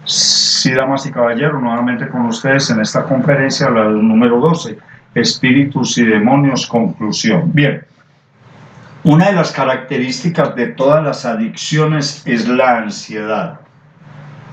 Sí, damas y caballeros, nuevamente con ustedes en esta conferencia, la número 12, Espíritus y Demonios, conclusión. Bien, una de las características de todas las adicciones es la ansiedad,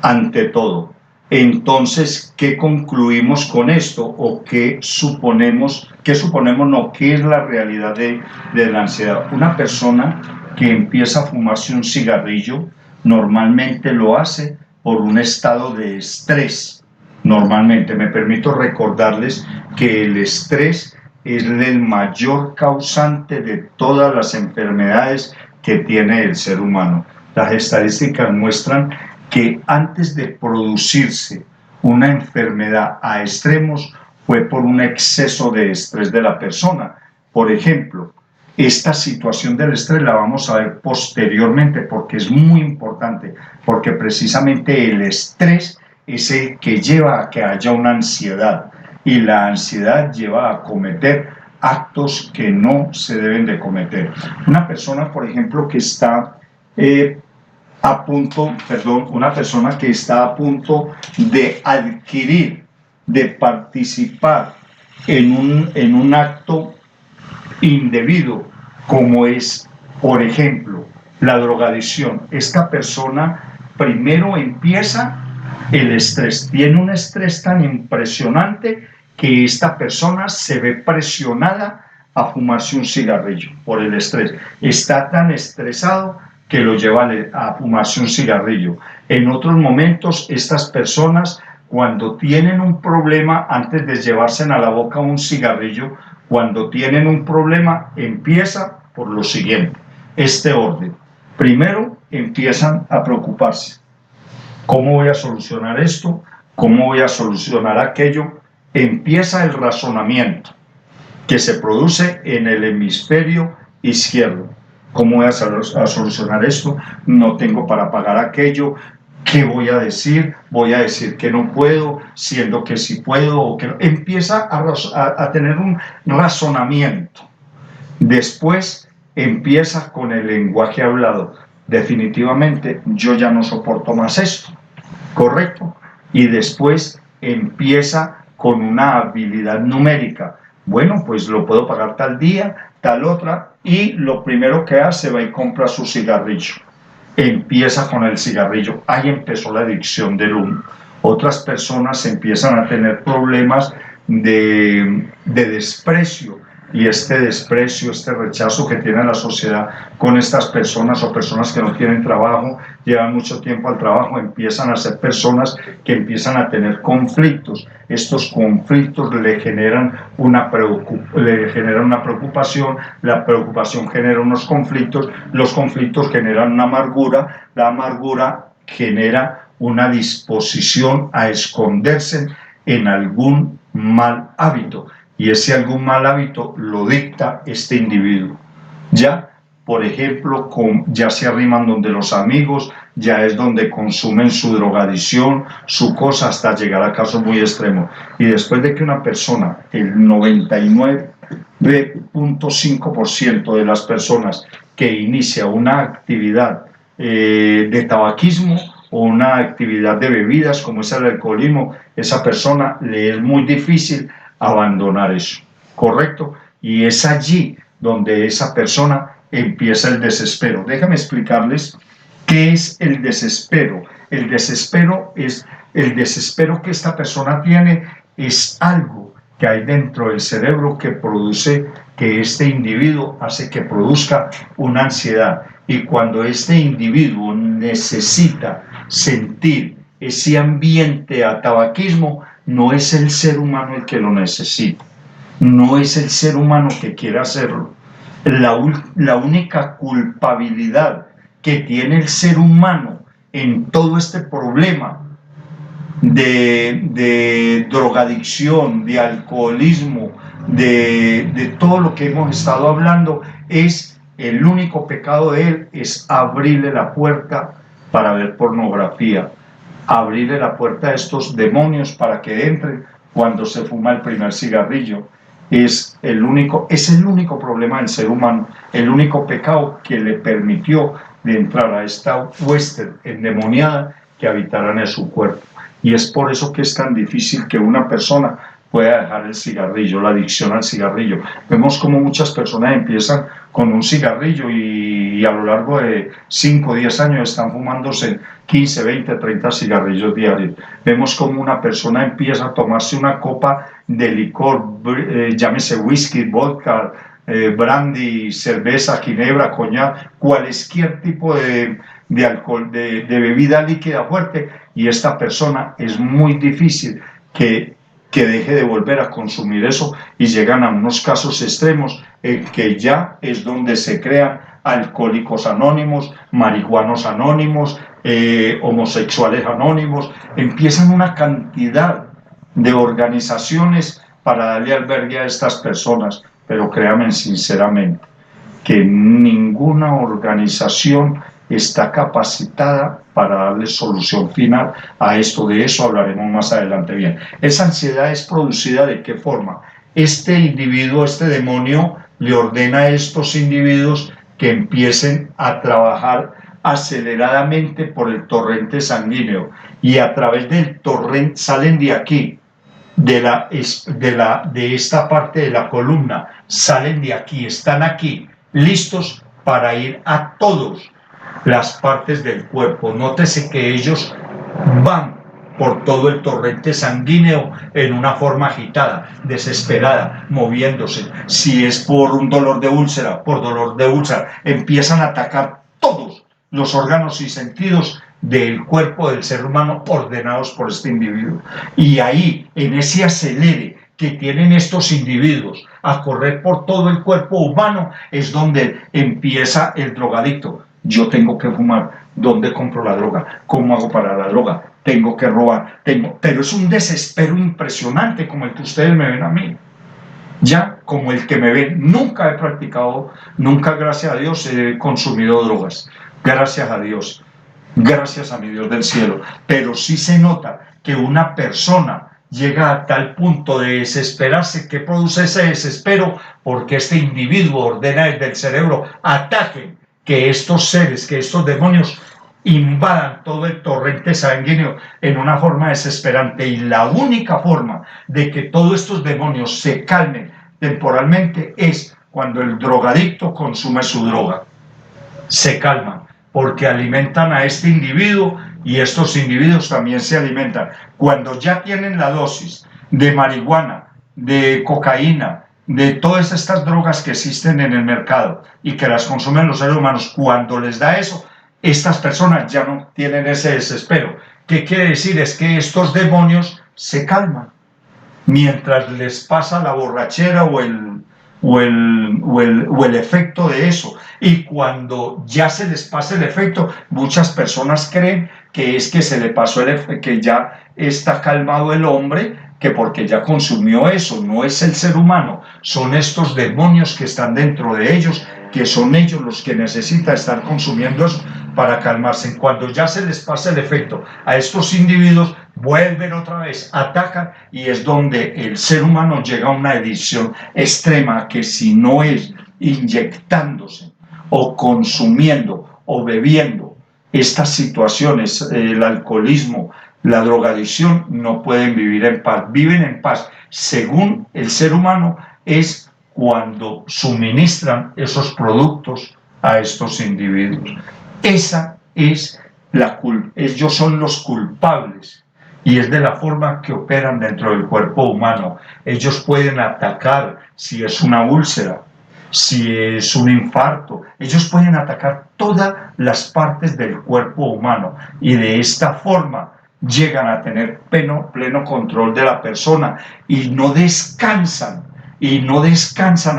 ante todo. Entonces, ¿qué concluimos con esto? ¿O qué suponemos no? ¿Qué es la realidad de la ansiedad? Una persona que empieza a fumarse un cigarrillo, normalmente lo hace por un estado de estrés. Normalmente, me permito recordarles que el estrés es el mayor causante de todas las enfermedades que tiene el ser humano. Las estadísticas muestran que antes de producirse una enfermedad a extremos fue por un exceso de estrés de la persona. Por ejemplo, esta situación del estrés la vamos a ver posteriormente porque es muy importante, porque precisamente el estrés es el que lleva a que haya una ansiedad y la ansiedad lleva a cometer actos que no se deben de cometer. Una persona, por ejemplo, que está una persona que está a punto de adquirir, de participar en un acto indebido, como es, por ejemplo, la drogadicción. Esta persona primero empieza el estrés, tiene un estrés tan impresionante que esta persona se ve presionada a fumarse un cigarrillo por el estrés. Está tan estresado que lo lleva a fumarse un cigarrillo. En otros momentos, estas personas, cuando tienen un problema, antes de llevarse a la boca un cigarrillo, cuando tienen un problema, empieza por lo siguiente, este orden. Primero, empiezan a preocuparse. ¿Cómo voy a solucionar esto? ¿Cómo voy a solucionar aquello? Empieza el razonamiento que se produce en el hemisferio izquierdo. ¿Cómo voy a solucionar esto? No tengo para pagar aquello. ¿Qué voy a decir? Voy a decir que no puedo, siendo que sí puedo. O que no. Empieza a tener un razonamiento. Después empieza con el lenguaje hablado. Definitivamente yo ya no soporto más esto, ¿correcto? Y después empieza con una habilidad numérica. Bueno, pues lo puedo pagar tal día, tal otra, y lo primero que hace va y compra su cigarrillo. Empieza con el cigarrillo. Ahí empezó la adicción del humo. Otras personas empiezan a tener problemas de desprecio, y este desprecio, este rechazo que tiene la sociedad con estas personas o personas que no tienen trabajo, llevan mucho tiempo al trabajo, empiezan a ser personas que empiezan a tener conflictos. Estos conflictos le generan una preocupación, la preocupación genera unos conflictos, los conflictos generan una amargura, la amargura genera una disposición a esconderse en algún mal hábito. Y ese algún mal hábito lo dicta este individuo. Ya, por ejemplo, ya se arriman donde los amigos, ya es donde consumen su drogadicción, su cosa, hasta llegar a casos muy extremos. Y después de que una persona, el 99,5% de las personas que inicia una actividad de tabaquismo o una actividad de bebidas como es el alcoholismo, esa persona le es muy difícil abandonar eso, ¿correcto? Y es allí donde esa persona empieza el desespero. Déjame explicarles qué es el desespero. El desespero que esta persona tiene, es algo que hay dentro del cerebro que produce, que este individuo hace que produzca una ansiedad. Y cuando este individuo necesita sentir ese ambiente a tabaquismo, no es el ser humano el que lo necesita, no es el ser humano que quiere hacerlo. La única culpabilidad que tiene el ser humano en todo este problema de drogadicción, de alcoholismo, de todo lo que hemos estado hablando, es el único pecado de él, es abrirle la puerta para ver pornografía, abrirle la puerta a estos demonios para que entren cuando se fuma el primer cigarrillo. Es el único problema del ser humano, el único pecado que le permitió de entrar a esta hueste endemoniada que habitaran en su cuerpo. Y es por eso que es tan difícil que una persona pueda dejar el cigarrillo, la adicción al cigarrillo. Vemos como muchas personas empiezan con un cigarrillo y a lo largo de 5 o 10 años están fumándose 15, 20, 30 cigarrillos diarios. Vemos como una persona empieza a tomarse una copa de licor, llámese whisky, vodka, brandy, cerveza, ginebra, coñac, cualquier tipo de alcohol, de bebida líquida fuerte, y esta persona es muy difícil que deje de volver a consumir eso, y llegan a unos casos extremos en que ya es donde se crean alcohólicos anónimos, marihuanos anónimos, homosexuales anónimos. Empiezan una cantidad de organizaciones para darle albergue a estas personas, pero créanme sinceramente que ninguna organización está capacitada para darle solución final a esto. De eso hablaremos más adelante. Bien, esa ansiedad es producida ¿de qué forma? Este individuo, este demonio, le ordena a estos individuos que empiecen a trabajar aceleradamente por el torrente sanguíneo, y a través del torrente salen de aquí, de esta parte de la columna, salen de aquí, están aquí, listos para ir a todas las partes del cuerpo. Nótese que ellos van por todo el torrente sanguíneo en una forma agitada, desesperada, moviéndose. Si es por un dolor de úlcera, empiezan a atacar todos los órganos y sentidos del cuerpo del ser humano ordenados por este individuo. Y ahí, en ese acelere que tienen estos individuos a correr por todo el cuerpo humano, es donde empieza el drogadicto. Yo tengo que fumar. ¿Dónde compro la droga? ¿Cómo hago para la droga? Tengo que robar. Pero es un desespero impresionante, como el que ustedes me ven a mí. Ya, como el que me ven. Nunca he practicado, nunca, gracias a Dios, he consumido drogas. Gracias a Dios. Gracias a mi Dios del cielo. Pero sí se nota que una persona llega a tal punto de desesperarse. ¿Qué produce ese desespero? Porque este individuo ordena desde el cerebro: ataquen, que estos seres, que estos demonios invadan todo el torrente sanguíneo en una forma desesperante. Y la única forma de que todos estos demonios se calmen temporalmente es cuando el drogadicto consume su droga. Se calman porque alimentan a este individuo, y estos individuos también se alimentan. Cuando ya tienen la dosis de marihuana, de cocaína, de todas estas drogas que existen en el mercado y que las consumen los seres humanos, cuando les da eso, estas personas ya no tienen ese desespero. ¿Qué quiere decir? Es que estos demonios se calman mientras les pasa la borrachera o el efecto de eso. Y cuando ya se les pasa el efecto, muchas personas creen que es que se le pasó el efecto, que ya está calmado el hombre, que porque ya consumió eso. No es el ser humano, son estos demonios que están dentro de ellos, que son ellos los que necesitan estar consumiendo eso para calmarse. Cuando ya se les pasa el efecto a estos individuos, vuelven otra vez, atacan, y es donde el ser humano llega a una adicción extrema, que si no es inyectándose o consumiendo o bebiendo estas situaciones, el alcoholismo, la drogadicción, no pueden vivir en paz. Viven en paz, según el ser humano, es cuando suministran esos productos a estos individuos. Esa es la culpa. Ellos son los culpables, y es de la forma que operan dentro del cuerpo humano. Ellos pueden atacar si es una úlcera, si es un infarto. Ellos pueden atacar todas las partes del cuerpo humano, y de esta forma llegan a tener pleno control de la persona, y no descansan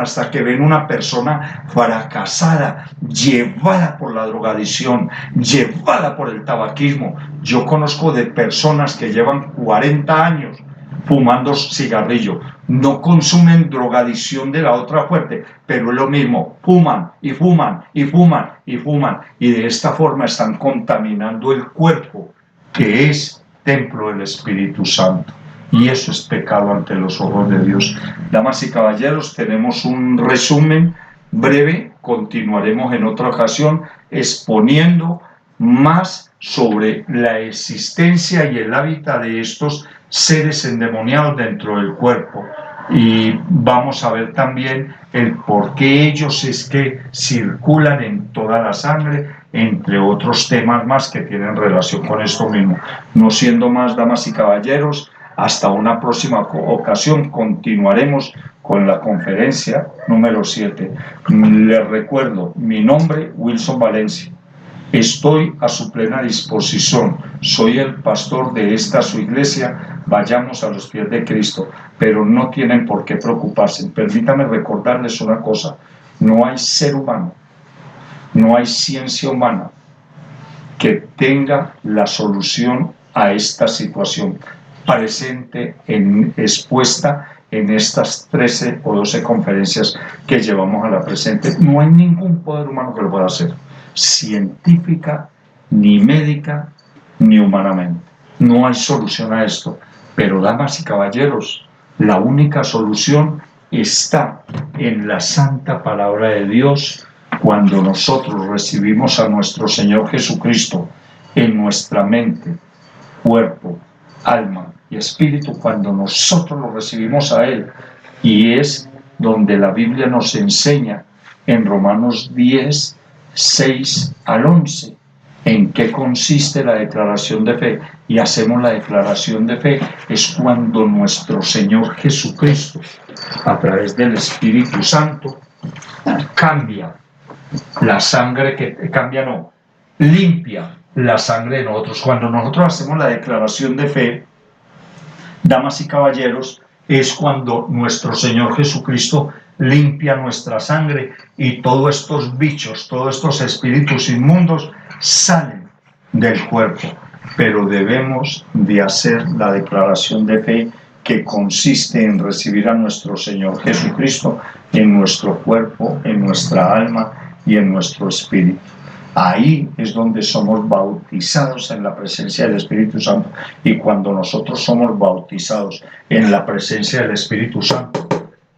hasta que ven una persona fracasada, llevada por la drogadicción, llevada por el tabaquismo. Yo conozco de personas que llevan 40 años fumando cigarrillo, no consumen drogadicción de la otra fuerte, pero es lo mismo, fuman y fuman y fuman y fuman, y de esta forma están contaminando el cuerpo, que es templo del Espíritu Santo, y eso es pecado ante los ojos de Dios. Damas y caballeros, tenemos un resumen breve, continuaremos en otra ocasión exponiendo más sobre la existencia y el hábitat de estos seres endemoniados dentro del cuerpo. Y vamos a ver también el por qué ellos es que circulan en toda la sangre, entre otros temas más que tienen relación con esto mismo. No siendo más, damas y caballeros, hasta una próxima ocasión continuaremos con la conferencia número 7. Les recuerdo, mi nombre, Wilson Valencia. Estoy a su plena disposición. Soy el pastor de esta su iglesia. Vayamos a los pies de Cristo, pero no tienen por qué preocuparse. Permítame recordarles una cosa: no hay ser humano, no hay ciencia humana que tenga la solución a esta situación presente, expuesta en estas 13 o 12 conferencias que llevamos a la presente. No hay ningún poder humano que lo pueda hacer, científica, ni médica, ni humanamente. No hay solución a esto. Pero, damas y caballeros, la única solución está en la santa palabra de Dios. Cuando nosotros recibimos a nuestro Señor Jesucristo en nuestra mente, cuerpo, alma y espíritu, cuando nosotros lo recibimos a Él, y es donde la Biblia nos enseña en Romanos 10, 6 al 11, en qué consiste la declaración de fe, y hacemos la declaración de fe, es cuando nuestro Señor Jesucristo, a través del Espíritu Santo, cambia la sangre limpia la sangre de nosotros. Cuando nosotros hacemos la declaración de fe, damas y caballeros, es cuando nuestro Señor Jesucristo limpia nuestra sangre y todos estos bichos, todos estos espíritus inmundos salen del cuerpo. Pero debemos de hacer la declaración de fe, que consiste en recibir a nuestro Señor Jesucristo en nuestro cuerpo, en nuestra alma y en nuestro espíritu. Ahí es donde somos bautizados en la presencia del Espíritu Santo. Y cuando nosotros somos bautizados en la presencia del Espíritu Santo,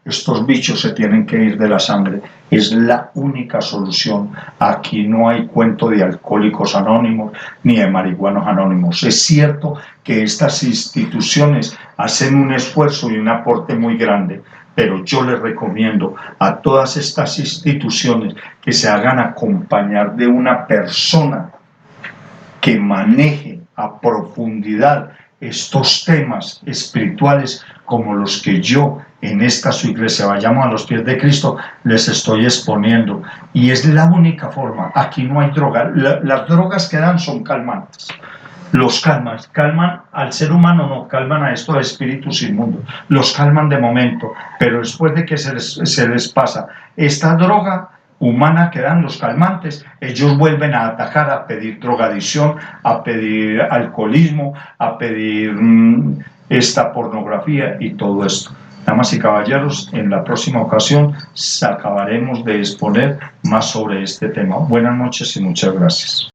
estos bichos se tienen que ir de la sangre. Es la única solución. Aquí no hay cuento de alcohólicos anónimos ni de marihuanos anónimos. Es cierto que estas instituciones hacen un esfuerzo y un aporte muy grande, pero yo les recomiendo a todas estas instituciones que se hagan acompañar de una persona que maneje a profundidad estos temas espirituales como los que yo en esta su iglesia, Vayamos a los pies de Cristo, les estoy exponiendo. Y es la única forma. Aquí no hay droga. Las drogas que dan son calmantes. Los calman al ser humano, no, calman a estos espíritus inmundos, los calman de momento, pero después de que se les pasa esta droga humana que dan los calmantes, ellos vuelven a atacar, a pedir drogadicción, a pedir alcoholismo, a pedir esta pornografía y todo esto. Damas y caballeros, en la próxima ocasión acabaremos de exponer más sobre este tema. Buenas noches y muchas gracias.